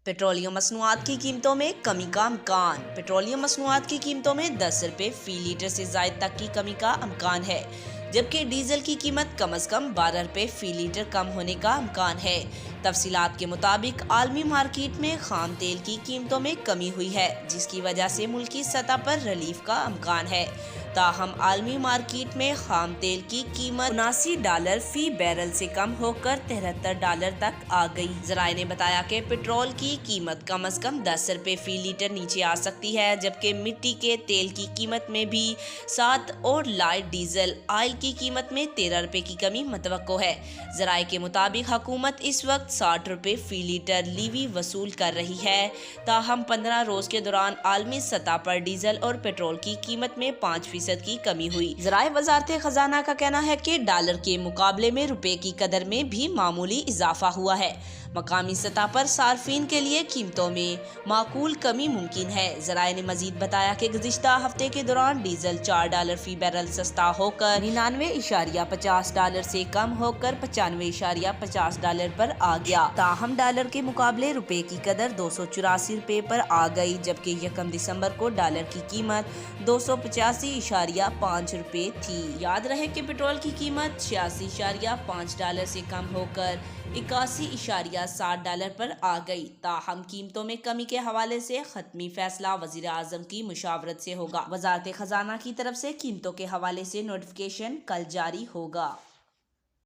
Petroleum मसनूआत की कीमतों में कमी का इम्कान। पेट्रोलियम मसनूआत की कीमतों में 10 रुपये फी लीटर से जायद तक की कमी का इम्कान है, जबकि डीजल की कीमत कम अज कम 12 रुपये फी लीटर कम होने का इम्कान है। तफसीलात के मुताबिक आलमी मार्केट में खाम तेल की कीमतों में कमी हुई है, जिसकी वजह से मुल्की सतह पर रिलीफ का इम्कान है। ताहम आलमी मार्केट में खाम तेल की कीमत $79 फी बैरल से कम होकर $73 तक आ गई। जराये ने बताया कि पेट्रोल की कीमत कम अज कम 10 रुपये फी लीटर नीचे आ सकती है, जबकि मिट्टी के तेल की कीमत में भी 7 और लाइट डीजल ऑयल की कीमत में 13 रुपये की कमी मुतवक्को है। जराये के मुताबिक हुकूमत इस वक्त 60 रुपये फी लीटर लीवी वसूल कर रही है। ताहम 15 रोज के दौरान आलमी सतह पर डीजल और पेट्रोल की कीमत में 5% की कमी हुई। ज़राए वज़ारत खजाना का कहना है कि डॉलर के मुकाबले में रुपए की कदर में भी मामूली इजाफा हुआ है। मकामी सतह पर सार्फिन के लिए कीमतों में माकूल कमी मुमकिन है। ज़राए ने मजीद बताया कि गुज़िश्ता हफ्ते के दौरान डीजल $4 फी बैरल सस्ता होकर $99.50 से कम होकर $95.50 पर आ गया। ताहम डॉलर के मुकाबले रुपए की कदर 284 रुपये पर आ गई, जबकि 1 दिसंबर को डॉलर की कीमत 285.5 रुपये थी। याद रहे कि पेट्रोल की कीमत $86.5 से कम होकर $81.60 पर आ गई। ताहम कीमतों में कमी के हवाले से खत्मी फैसला वज़ीर आज़म की मुशावरत से होगा। वज़ारत खजाना की तरफ से कीमतों के हवाले से नोटिफिकेशन कल जारी होगा।